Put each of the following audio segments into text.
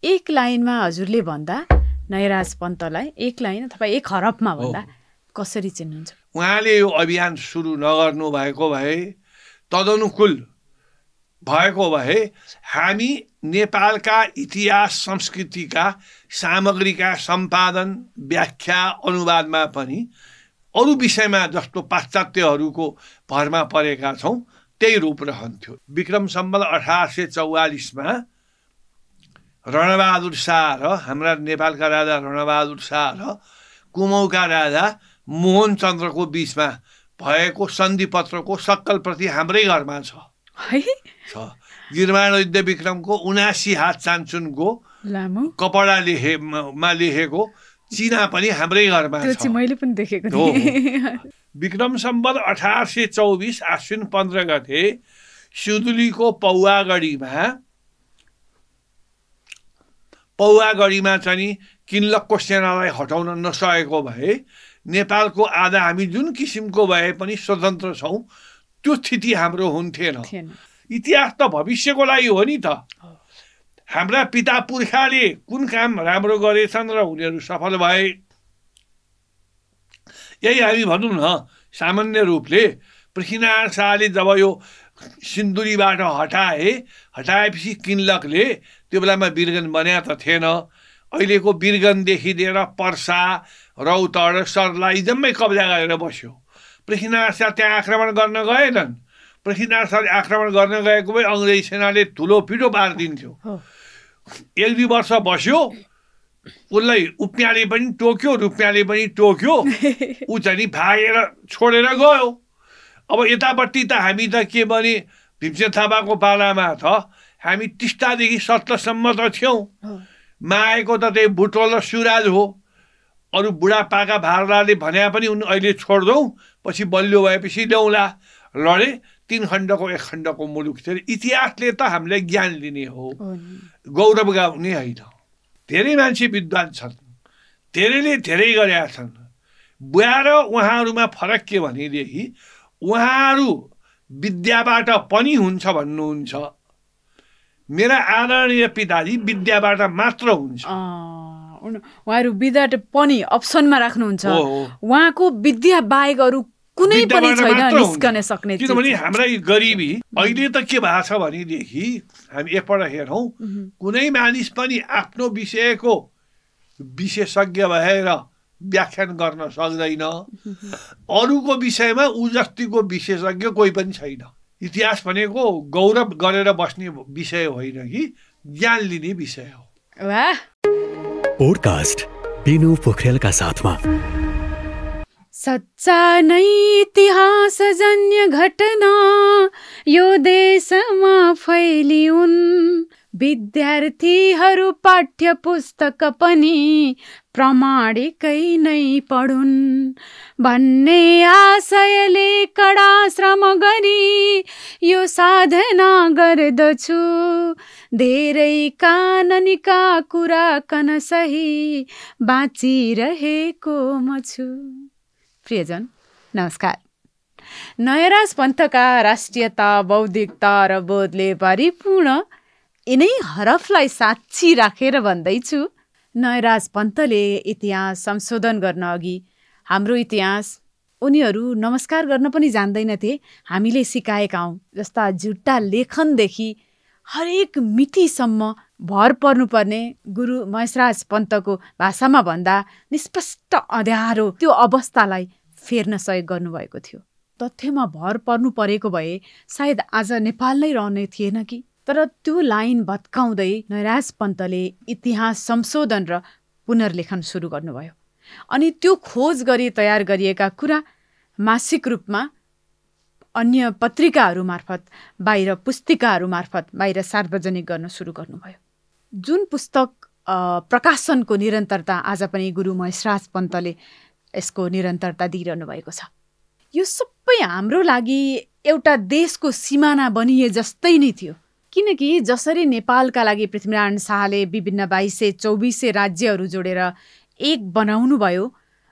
एक लाइनमा हजुरले भन्दा नयराज पन्तलाई एक लाइन अथवा एक हरफमा भन्दा कसरी चिन्नुहुन्छ? उहाँले यो अभियान सुरु नगर्नु भएको भए, तदनुकूल भएको भए हामी नेपालका इतिहास संस्कृतिका सामग्रीका सम्पादन, व्याख्या, अनुवादमा पनि अरू विषयमा जस्तो पाश्चात्यहरूको भरमा परेका छौँ त्यही रूप रहन्थ्यो। विक्रम सम्वत 1844मा रणबहादुर शाह र हाम्रा नेपालका राजा रणबहादुर शाह र कुमाउँका राजा मोहनचन्द्रको बीचमा भएको सन्धिपत्रको सक्कल प्रति हाम्रै घरमा छ। गिरमाण युद्ध विक्रमको 79 हात चान्चुनको कपडा लेखेको चिना पनि हाम्रै घरमा छ। मैले पनि देखेको विक्रम सम्वत 1824 आश्विन 15 गते सिन्धुलीको पौवागढीमा चाहिँ किनलकको सेनालाई हटाउन नसकेको भए नेपालको आधा हामी जुन किसिमको भए पनि स्वतन्त्र छौँ त्यो स्थिति हाम्रो हुन्थेन। इतिहास त भविष्यको लागि हो नि त। हाम्रा पिता पुर्खाले कुन काम राम्रो गरेछन् र उनीहरू सफल भए, यही हामी भनौँ न। सामान्य रूपले पृथ्वीनारायण शाहले जब यो सिन्धुलीबाट हटाएपछि किनलकले त्यो बेलामा वीरगञ्ज बन्या त थिएन। अहिलेको वीरगञ्जदेखि लिएर पर्सा, रौतहट, सर्लाही जम्मै कब्जा गरेर बस्यो। पृथ्वीनारायण शाह त्यहाँ आक्रमण गर्न गएनन्। पृथ्वीनारायण शाहले आक्रमण गर्न गएको भए अङ्ग्रेजी सेनाले ठुलो पिठो पारिदिन्थ्यो। 1-2 वर्ष बस्यो, उसलाई उप्याले पनि टोक्यो, रुप्याले पनि टोक्यो, ऊ चाहिँ भागेर छोडेर गयो। अब यतापट्टि त हामी त के भने भीमसेन थापाको पालामा त हामी टिस्टादेखि सत्तसम्म त थियौँ। माएको त त्यही बुटोल र सुराज हो। अरू बुढापाका भारदाले भन्या पनि अहिले छोड्दौँ, पछि बलियो भएपछि ल्याउँला। लडे 3 खण्डको 1 खण्डको मुलुक थियो। इतिहासले त हामीलाई ज्ञान दिने हो, गौरव गाउने होइन। धेरै मान्छे विद्वान छन्, धेरैले धेरै गरेका छन्। बुवा र उहाँहरूमा फरक के भनेदेखि उहाँहरू विद्याबाट पनि हुन्छ भन्नुहुन्छ। मेरा आदरणीय पिताजी विद्याबाट मात्र हुन्छ। उहाँहरू विद्याबाट पनि अप्सनमा राख्नुहुन्छ। उहाँको विद्या बाहेक अरू कुनै पनि छैन निस्कन सक्ने। किनभने हाम्रा गरिबी अहिले त के भएको छ भनेदेखि हामी एकपल्ट हेरौँ, कुनै मानिस पनि आफ्नो विषयको विशेषज्ञ भएर व्याख्यान गर्न सक्दैन। अरूको विषयमा ऊ जस्तीको विशेषज्ञ कोही पनि छैन। इतिहास भनेको गौरव गरेर बस्ने विषय होइन कि ज्ञान लिने विषय हो। पोडकास्ट बिनु पोखरेलका साथमा सच्चा नै इतिहास जन्य घटना यो देशमा फैलिउन्। विद्यार्थीहरू पाठ्य पुस्तक पनि प्रामाणिकै नै पढुन् भन्ने आशयले कडा श्रम गरी यो साधना गर्दछु। धेरै काननिका कुरा कन सही बाँचिरहेको म छु। प्रियजन नमस्कार। नयराज पन्तका राष्ट्रियता, बौद्धिकता र बोधले परिपूर्ण यिनै हरफलाई साक्षी राखेर भन्दैछु, नयराज पन्तले इतिहास संशोधन गर्न अघि हाम्रो इतिहास उनीहरू नमस्कार गर्न पनि जान्दैनथे। हामीले सिकाएका हौँ जस्ता झुट्टा लेखनदेखि हरेक मितिसम्म भर पर्नुपर्ने गुरु महेशराज पन्तको भाषामा भन्दा निष्पष्ट अँध्यारो त्यो अवस्थालाई फेर्न सहयोग गर्नुभएको थियो। तथ्यमा भर पर्नु परेको भए सायद आज नेपाल नै रहने थिएन कि। तर त्यो लाइन भत्काउँदै नयराज पन्तले इतिहास संशोधन र पुनर्लेखन सुरु गर्नुभयो। अनि त्यो खोज गरी तयार गरिएका कुरा मासिक रूपमा अन्य पत्रिकाहरू मार्फत, बाहिर पुस्तिकाहरू मार्फत बाहिर सार्वजनिक गर्न सुरु गर्नुभयो। जुन पुस्तक प्रकाशनको निरन्तरता आज पनि गुरु महेशराज पन्तले यसको निरन्तरता दिइरहनु भएको छ। यो सबै हाम्रो लागि एउटा देशको सिमाना बनिए जस्तै नै थियो। किनकि जसरी नेपालका लागि पृथ्वीनारायण शाहले विभिन्न 2224 राज्यहरू जोडेर एक बनाउनु भयो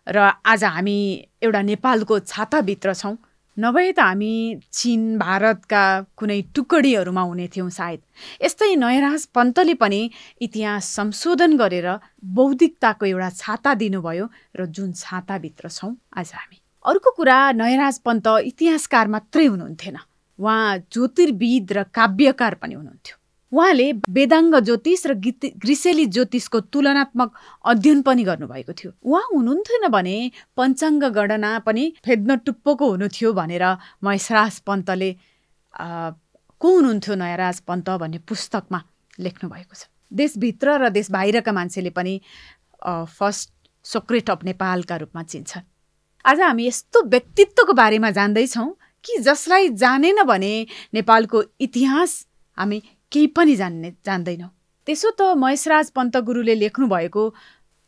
र आज हामी एउटा नेपालको छाताभित्र छौँ, नभए त हामी चीन भारतका कुनै टुकडीहरूमा हुने थियौँ सायद। यस्तै नयराज पन्तले पनि इतिहास संशोधन गरेर बौद्धिकताको एउटा छाता दिनुभयो र जुन छाताभित्र छौँ आज हामी। अर्को कुरा, नयराज पन्त इतिहासकार मात्रै हुनुहुन्थेन, उहाँ ज्योतिर्विद र काव्यकार पनि हुनुहुन्थ्यो। उहाँले वेदाङ्ग ज्योतिष र ग्रिसेली ज्योतिषको तुलनात्मक अध्ययन पनि गर्नुभएको थियो। उहाँ हुनुहुन्थेन भने पञ्चाङ्ग गणना पनि फेद्न टुप्पोको हुनु थियो भनेर महेशराज पन्तले को हुनुहुन्थ्यो नयराज पन्त भन्ने पुस्तकमा लेख्नु भएको छ। देशभित्र र देश बाहिरका मान्छेले पनि फर्स्ट सोक्रेट अफ नेपालका रूपमा चिन्छन्। आज हामी यस्तो व्यक्तित्वको बारेमा जान्दैछौँ कि जसलाई जानेन भने नेपालको इतिहास हामी केही पनि जान्दैनौँ। त्यसो त महेशराज पन्त गुरुले लेख्नु भएको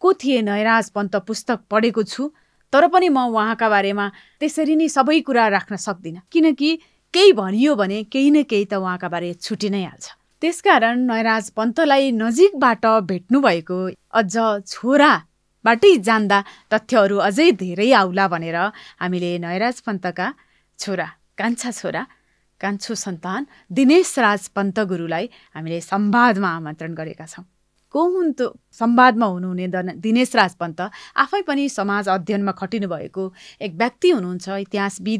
को थिए नयराज पन्त पुस्तक पढेको छु, तर पनि म उहाँका बारेमा त्यसरी नै सबै कुरा राख्न सक्दिनँ, किनकि केही भनियो भने केही न केही त उहाँका बारे छुटी नै हाल्छ। त्यसकारण नयराज पन्तलाई नजिकबाट भेट्नु भएको, अझ छोराबाटै जान्दा तथ्यहरू अझै धेरै आउला भनेर हामीले नयराज पन्तका छोरा, कान्छो सन्तान दिनेश राज पन्त गुरुलाई हामीले संवादमा आमन्त्रण गरेका छौँ। को हुन् त संवादमा हुनुहुने दिनेश राज पन्त? आफै पनि समाज अध्ययनमा खटिनु भएको एक व्यक्ति हुनुहुन्छ, इतिहासविद